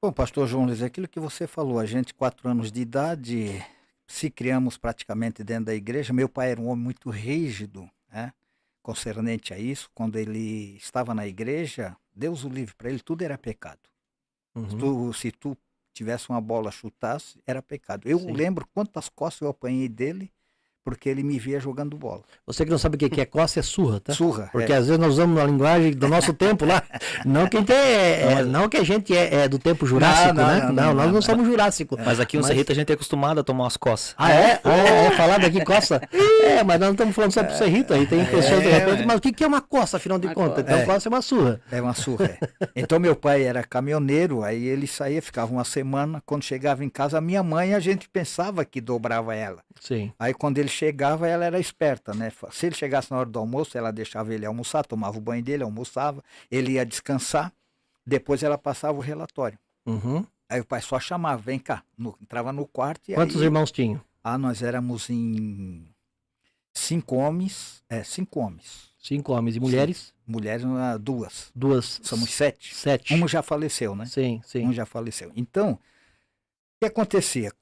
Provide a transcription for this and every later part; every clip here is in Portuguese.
Bom, pastor João Luiz, aquilo que você falou, a gente, 4 anos de idade, se criamos praticamente dentro da igreja. Meu pai era um homem muito rígido, né, concernente a isso. Quando ele estava na igreja, Deus o livre, para ele tudo era pecado. Uhum. Se tu tivesse uma bola, chutasse, era pecado. Eu Sim. lembro quantas costas eu apanhei dele, porque ele me via jogando bola. Você que não sabe o que é coça, é surra, tá? Surra, Porque às vezes nós usamos a linguagem do nosso tempo lá. Não que, não que a gente é do tempo jurássico, né? Não, nós não somos jurássicos. Mas aqui no Cerrito a gente é acostumado a tomar umas coças. Ah, é? Falado aqui coça. Mas nós não estamos falando só pro Cerrito, aí tem pessoas de repente, mas o que é uma coça, afinal de contas? Então coça é uma surra. É uma surra. Então meu pai era caminhoneiro, aí ele saía, ficava uma semana. Quando chegava em casa, a minha mãe, a gente pensava que dobrava ela. Sim. Aí quando ele chegava, ela era esperta, né? Se ele chegasse na hora do almoço, ela deixava ele almoçar, tomava o banho dele, almoçava, ele ia descansar, depois ela passava o relatório. Uhum. Aí o pai só chamava, vem cá, entrava no quarto e Quantos aí... irmãos tinham? nós éramos em 5 homens, 5 homens. 5 homens e mulheres? Sim. Mulheres, 2. 2. Somos 7. 7. Um já faleceu, né? Sim, sim. Um já faleceu. Então, o que acontecia?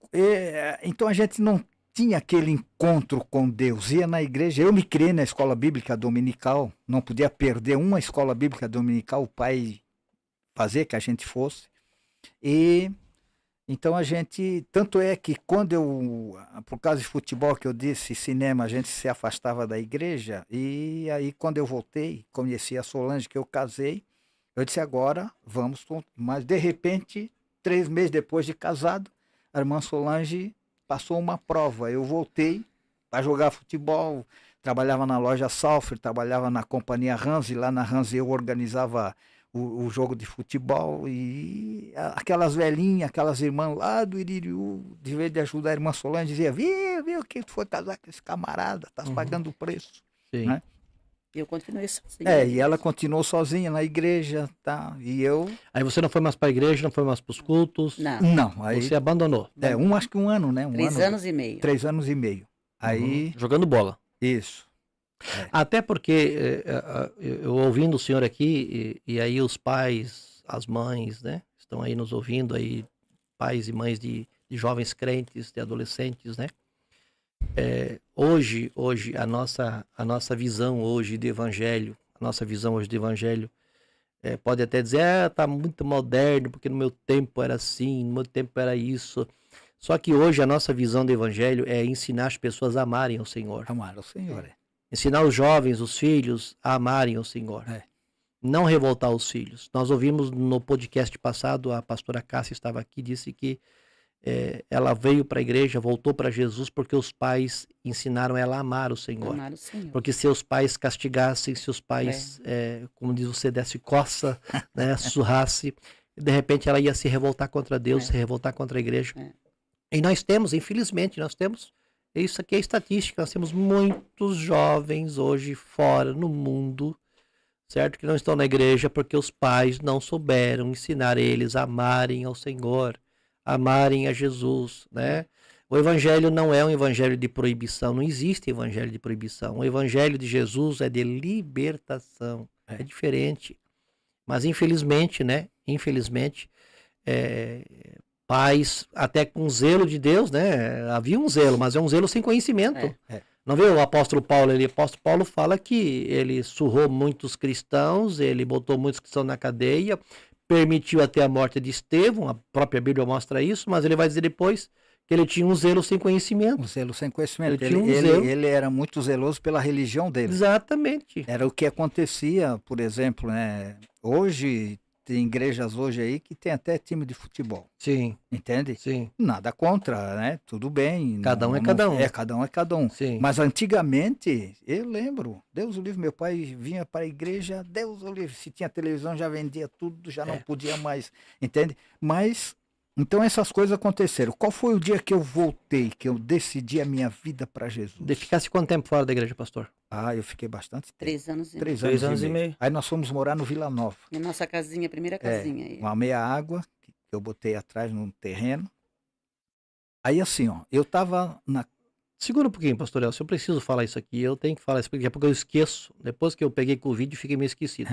Então a gente não tinha aquele encontro com Deus, ia na igreja. Eu me criei na escola bíblica dominical, não podia perder uma escola bíblica dominical, o pai fazer que a gente fosse. E então a gente, tanto é que quando por causa de futebol que eu disse, cinema, a gente se afastava da igreja. E aí quando eu voltei, conheci a Solange, que eu casei, eu disse agora vamos, mas de repente, 3 meses depois de casado, a irmã Solange passou uma prova. Eu voltei para jogar futebol, trabalhava na loja Salfer, trabalhava na companhia Hanse, lá na Hanse eu organizava o jogo de futebol e aquelas velhinhas, aquelas irmãs lá do Iririú, de vez de ajudar a irmã Solange, dizia, viu que tu foi casar com esse camarada, estás pagando o preço. Sim. Né? Eu continuei sozinha. E ela continuou sozinha na igreja, tá? E eu... Aí você não foi mais para a igreja, não foi mais para os cultos? Não. Aí... Você abandonou? Acho que 1 ano, né? 3 anos e meio. 3 anos e meio. Aí... Jogando bola. Isso. Até porque, eu ouvindo o senhor aqui, e aí os pais, as mães, né? Estão aí nos ouvindo, aí, pais e mães de jovens crentes, de adolescentes, né? Hoje a nossa visão hoje de evangelho, pode até dizer, tá muito moderno, porque no meu tempo era assim, no meu tempo era isso. Só que hoje a nossa visão do evangelho é ensinar as pessoas a amarem ao Senhor. Amar ao Senhor, Ensinar os jovens, os filhos, a amarem ao Senhor. Não revoltar os filhos. Nós ouvimos no podcast passado, a pastora Cássia estava aqui, disse que ela veio para a igreja, voltou para Jesus, porque os pais ensinaram ela a amar o Senhor. Amar o Senhor. Porque se os pais castigassem, se os pais, como diz você, desse coça, né, sussurrasse, de repente ela ia se revoltar contra Deus, se revoltar contra a igreja. E nós temos, infelizmente, isso aqui é estatística, nós temos muitos jovens hoje fora no mundo, certo? Que não estão na igreja porque os pais não souberam ensinar eles a amarem ao Senhor, amarem a Jesus, né? O evangelho não é um evangelho de proibição, não existe evangelho de proibição. O evangelho de Jesus é de libertação, é diferente. Mas infelizmente, né? Pais, até com zelo de Deus, né? Havia um zelo, mas é um zelo sem conhecimento. Não vê o apóstolo Paulo? O apóstolo Paulo fala que ele surrou muitos cristãos, ele botou muitos cristãos na cadeia, permitiu até a morte de Estevão, a própria Bíblia mostra isso, mas ele vai dizer depois que ele tinha um zelo sem conhecimento. Um zelo sem conhecimento. Ele era muito zeloso pela religião dele. Exatamente. Era o que acontecia, por exemplo, né? Hoje, tem igrejas hoje aí que tem até time de futebol. Sim. Entende? Sim. Nada contra, né? Tudo bem. Cada um é cada um. Cada um é cada um. Sim. Mas antigamente, eu lembro, Deus o livre, meu pai vinha para a igreja, Deus o livre, se tinha televisão já vendia tudo, já não podia mais, entende? Mas, então essas coisas aconteceram. Qual foi o dia que eu voltei, que eu decidi a minha vida para Jesus? Ficasse quanto tempo fora da igreja, pastor? Eu fiquei bastante tempo. 3 anos e meio. 3 anos e meio. Aí nós fomos morar no Vila Nova. Na nossa casinha, primeira casinha. Aí. Uma meia água, que eu botei atrás num terreno. Aí assim, eu tava na... Segura um pouquinho, pastor Elcio, eu preciso falar isso aqui, eu tenho que falar isso, porque daqui a pouco eu esqueço. Depois que eu peguei Covid, fiquei meio esquecido.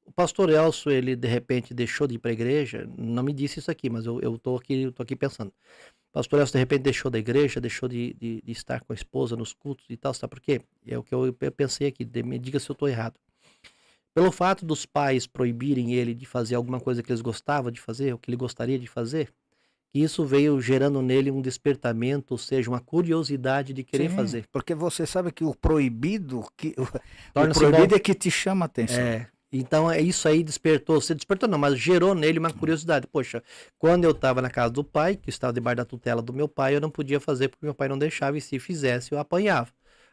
O pastor Elcio, ele de repente deixou de ir para a igreja, não me disse isso aqui, mas eu tô aqui pensando. O pastor Elcio de repente deixou da igreja, deixou de estar com a esposa nos cultos e tal, sabe por quê? É o que eu pensei aqui, me diga se eu estou errado. Pelo fato dos pais proibirem ele de fazer alguma coisa que eles gostavam de fazer, ou que ele gostaria de fazer, isso veio gerando nele um despertamento, ou seja, uma curiosidade de querer fazer. Porque você sabe que o proibido, o proibido é que te chama a atenção. Então isso aí despertou, você despertou não, mas gerou nele uma curiosidade. Poxa, quando eu estava na casa do pai, que estava debaixo da tutela do meu pai, eu não podia fazer porque meu pai não deixava, e se fizesse eu apanhava.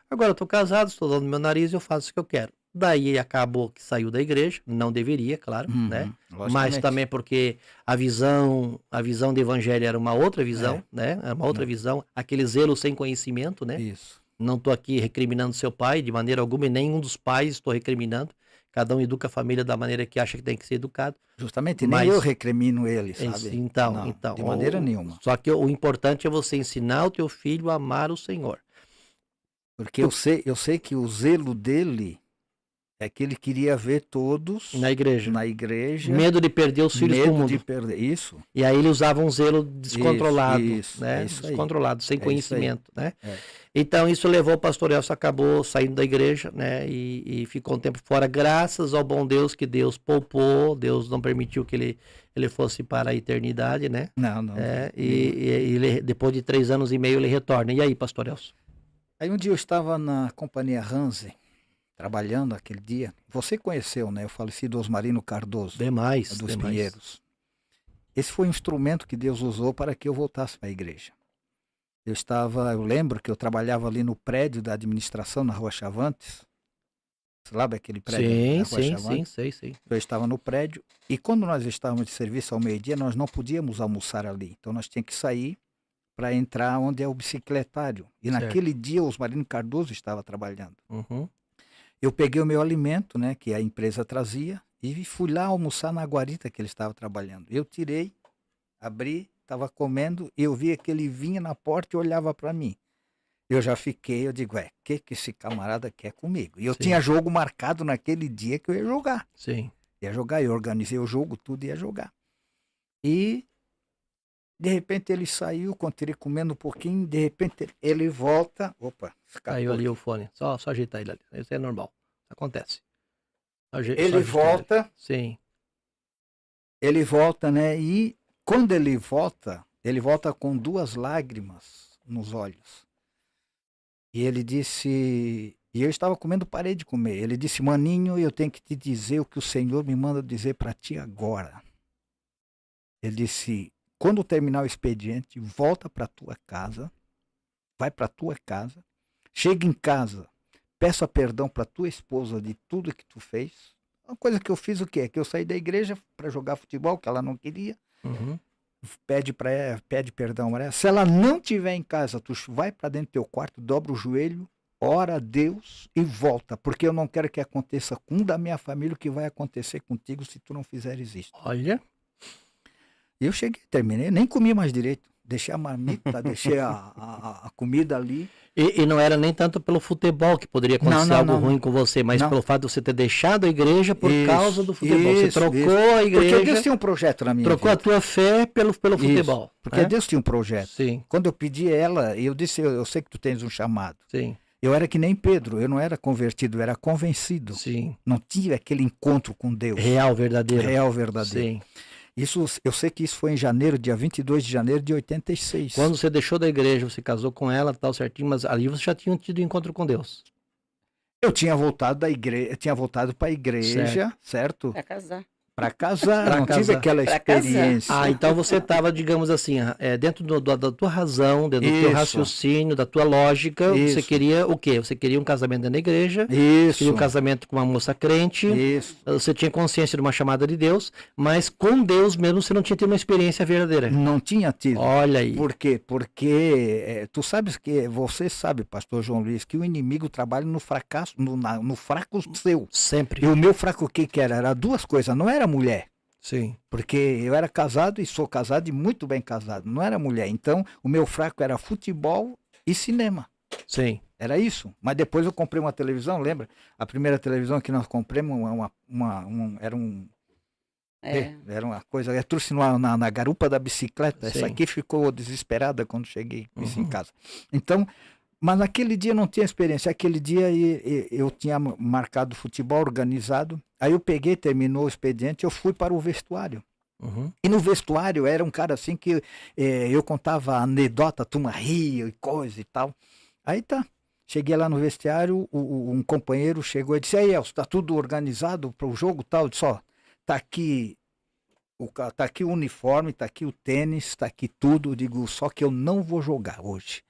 Agora eu estou casado, estou dando meu nariz e eu faço o que eu quero. Daí acabou que saiu da igreja, não deveria, claro, né? Mas também porque a visão do evangelho era uma outra visão, né? Era uma outra visão, aquele zelo sem conhecimento, né? Isso. Não estou aqui recriminando seu pai, de maneira alguma, e nenhum dos pais estou recriminando. Cada um educa a família da maneira que acha que tem que ser educado. Justamente, nem eu recrimino ele, sabe? Então. De maneira nenhuma. Só que o importante é você ensinar o teu filho a amar o Senhor. Porque eu sei que o zelo dele é que ele queria ver todos na igreja. Medo de perder os filhos do mundo. De perder isso. E aí ele usava um zelo descontrolado, né? Isso descontrolado, sem conhecimento, né? Então isso levou o pastor Elcio, acabou saindo da igreja, né? E ficou um tempo fora, graças ao bom Deus, que Deus poupou, Deus não permitiu que ele fosse para a eternidade, né? Não. E ele, depois de 3 anos e meio ele retorna. E aí, pastor Elcio? Aí um dia eu estava na companhia Hanse, trabalhando aquele dia. Você conheceu, né? O falecido Osmarino Cardoso. Demais. Dos Pinheiros. Esse foi um instrumento que Deus usou para que eu voltasse para a igreja. Eu lembro que eu trabalhava ali no prédio da administração na Rua Chavantes. Você sabe aquele prédio? Sim. Eu estava no prédio e quando nós estávamos de serviço ao meio-dia, nós não podíamos almoçar ali. Então nós tínhamos que sair para entrar onde é o bicicletário. E naquele dia o Osmarino Cardoso estava trabalhando. Eu peguei o meu alimento, né, que a empresa trazia, e fui lá almoçar na guarita que ele estava trabalhando. Eu tirei, abri, estava comendo, e eu vi que ele vinha na porta e olhava para mim. Eu já fiquei, eu digo, o que esse camarada quer comigo? E eu tinha jogo marcado naquele dia que eu ia jogar. Sim. Ia jogar, eu organizei o jogo, tudo, ia jogar. E, de repente, ele saiu, continuei comendo um pouquinho, de repente, ele volta, caiu ali o fone, só ajeitar ele ali, isso é normal, acontece. Ele volta. Sim. Ele volta, né? E quando ele volta com 2 lágrimas nos olhos. E ele disse, e eu estava comendo, parei de comer. Ele disse, maninho, eu tenho que te dizer o que o Senhor me manda dizer para ti agora. Ele disse, quando terminar o expediente, volta para tua casa, vai para tua casa, chega em casa, peça perdão para tua esposa de tudo que tu fez. Uma coisa que eu fiz, o quê? Que eu saí da igreja para jogar futebol, que ela não queria. Pede perdão para ela. Se ela não estiver em casa, tu vai para dentro do teu quarto, dobra o joelho, ora a Deus e volta. Porque eu não quero que aconteça com um da minha família o que vai acontecer contigo se tu não fizeres isso. Olha. Eu cheguei, terminei, nem comi mais direito. Deixei a marmita, deixei a comida ali. E não era nem tanto pelo futebol que poderia acontecer algo ruim com você, mas pelo fato de você ter deixado a igreja por causa do futebol. Você trocou a igreja. Porque Deus tinha um projeto na minha vida. Trocou a tua fé pelo futebol. Porque Deus tinha um projeto. Sim. Quando eu pedi ela, eu disse, eu sei que tu tens um chamado. Sim. Eu era que nem Pedro, eu não era convertido, eu era convencido. Sim. Não tive aquele encontro com Deus. Real, verdadeiro. Real, verdadeiro. Sim. Isso, eu sei que isso foi em janeiro, dia 22 de janeiro de 86. Quando você deixou da igreja, você casou com ela, tal certinho, mas ali você já tinha tido encontro com Deus. Eu tinha voltado da igreja, tinha voltado para a igreja, certo? Para casar. Para casar, não tive aquela experiência. Então você estava, digamos assim, dentro da tua razão, dentro do teu raciocínio, da tua lógica, você queria o quê? Você queria um casamento dentro da igreja, você queria um casamento com uma moça crente, você tinha consciência de uma chamada de Deus, mas com Deus mesmo você não tinha tido uma experiência verdadeira. Não tinha tido. Olha aí. Por quê? Porque você sabe, pastor João Luiz, que o inimigo trabalha no fracasso, no fraco seu. Sempre. E o meu fraco o que era? Era 2 coisas, não era mulher. Sim. Porque eu era casado e sou casado e muito bem casado. Não era mulher. Então, o meu fraco era futebol e cinema. Sim. Era isso. Mas depois eu comprei uma televisão, lembra? A primeira televisão que nós compramos era uma coisa, trouxe na garupa da bicicleta. Sim. Essa aqui ficou desesperada quando cheguei com isso em casa. Então, mas naquele dia eu não tinha experiência. Aquele dia eu tinha marcado futebol organizado. Aí eu peguei, terminou o expediente, eu fui para o vestuário. E no vestuário era um cara assim que eu contava anedota, a turma ria e coisa e tal. Aí tá. Cheguei lá no vestiário, um companheiro chegou e disse: aí, Elcio, tá tudo organizado para o jogo tal? Eu disse: ó, tá aqui o uniforme, tá aqui o tênis, tá aqui tudo. Eu digo: só que eu não vou jogar hoje.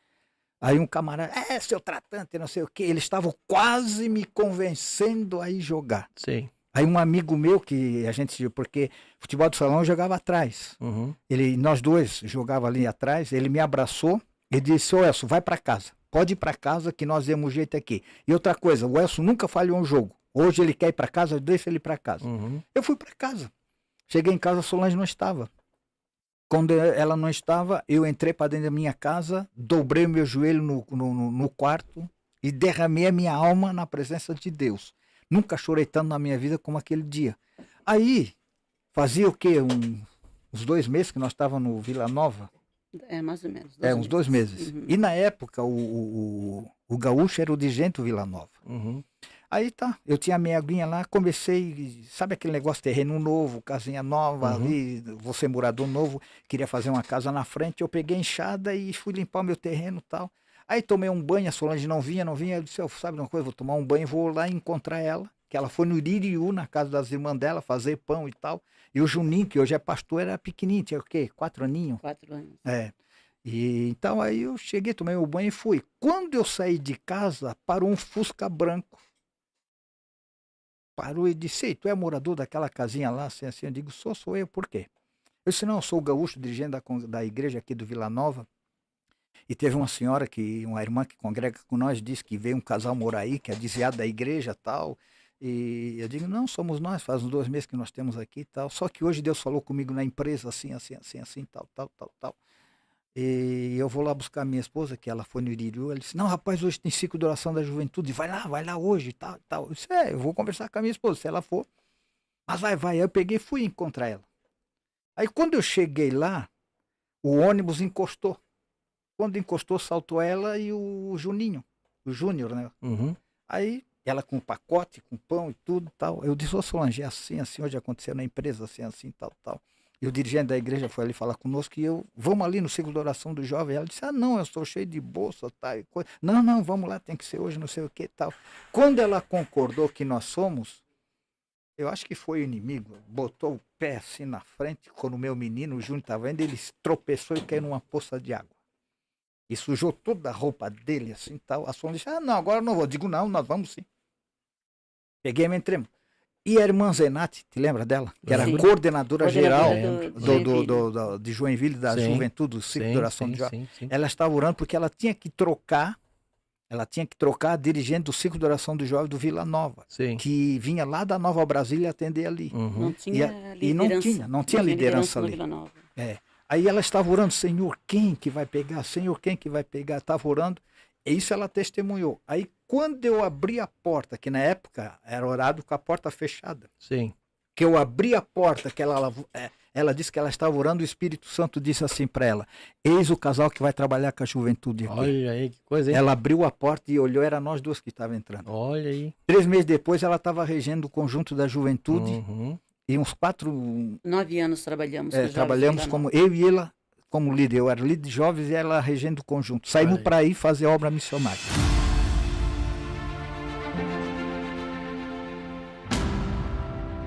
Aí um camarada: seu tratante, não sei o quê. Eles estavam quase me convencendo a ir jogar. Sim. Aí um amigo meu, que a gente, porque futebol de salão eu jogava atrás. Nós dois jogava ali atrás, ele me abraçou e disse: ô Elcio, vai para casa. Pode ir para casa que nós demos jeito aqui. E outra coisa, o Elcio nunca falhou um jogo. Hoje ele quer ir para casa, deixa ele para casa. Eu fui para casa. Cheguei em casa, a Solange não estava. Quando ela não estava, eu entrei para dentro da minha casa, dobrei o meu joelho no quarto e derramei a minha alma na presença de Deus. Nunca chorei tanto na minha vida como aquele dia. Aí, fazia o quê? Uns 2 meses que nós estávamos no Vila Nova. Mais ou menos. Uns 2 meses. E na época, o gaúcho era o dirigente do Vila Nova. Aí tá, eu tinha a minha aguinha lá, comecei, sabe aquele negócio, terreno novo, casinha nova ali, você morador novo, queria fazer uma casa na frente, eu peguei a enxada e fui limpar o meu terreno e tal. Aí tomei um banho, a Solange não vinha, eu disse: sabe de uma coisa, vou tomar um banho, vou lá encontrar ela, que ela foi no Iririú, na casa das irmãs dela, fazer pão e tal. E o Juninho, que hoje é pastor, era pequenininho, tinha o quê? 4 aninhos? 4 anos. E então aí eu cheguei, tomei o banho e fui. Quando eu saí de casa, parou um Fusca branco. Parou e disse: ei, tu é morador daquela casinha lá, assim, assim? Eu digo: sou eu, por quê? Eu disse: não, eu sou o gaúcho, dirigente da igreja aqui do Vila Nova. E teve uma senhora, uma irmã que congrega com nós, disse que veio um casal morar aí, que é desviado da igreja e tal. E eu digo: não, somos nós, faz uns 2 meses que nós temos aqui e tal. Só que hoje Deus falou comigo na empresa, assim, tal. E eu vou lá buscar minha esposa, que ela foi no Iririú. Ela disse: não, rapaz, hoje tem ciclo de oração da juventude, vai lá hoje, tal. Eu disse: eu vou conversar com a minha esposa, se ela for. Mas vai. Aí eu peguei e fui encontrar ela. Aí quando eu cheguei lá, o ônibus encostou. Quando encostou, saltou ela e o Juninho, o Júnior, né? Aí ela com o pacote, com pão e tudo, tal. Eu disse: ô Solange, assim, hoje aconteceu na empresa, assim, tal. E o dirigente da igreja foi ali falar conosco e vamos ali no ciclo de oração do jovem. Ela disse: não, eu estou cheio de bolsa, tal. Não, vamos lá, tem que ser hoje, não sei o que, tal. Quando ela concordou que nós somos, eu acho que foi o inimigo, botou o pé assim na frente, quando o meu menino, o Júnior, estava indo, ele tropeçou e caiu numa poça de água. E sujou toda a roupa dele, assim, tal. A Solange disse: não, agora eu não vou. Eu digo: não, nós vamos sim. Peguei e me entremos. E a irmã Zenate, te lembra dela? Que era coordenadora geral de Joinville, da Juventude, do Ciclo de Oração de Jovem. Ela estava orando porque ela tinha que trocar a dirigente do Ciclo de Oração do Jovem do Vila Nova, que vinha lá da Nova Brasília atender ali. Não tinha liderança. Não tinha liderança ali. Aí ela estava orando: Senhor, quem que vai pegar? Senhor, quem que vai pegar? Estava orando. E isso ela testemunhou. Aí quando eu abri a porta, que na época era horário com a porta fechada. Que eu abri a porta, que ela disse que ela estava orando, o Espírito Santo disse assim para ela: eis o casal que vai trabalhar com a juventude aqui. Olha aí, que coisa, hein? Ela abriu a porta e olhou, era nós 2 que estavam entrando. Olha aí. 3 meses depois ela estava regendo o conjunto da juventude. E uns 9 anos trabalhamos com trabalhamos como eu e ela como líder. Eu era líder de jovens e ela regendo o conjunto. Saímos para ir fazer obra missionária.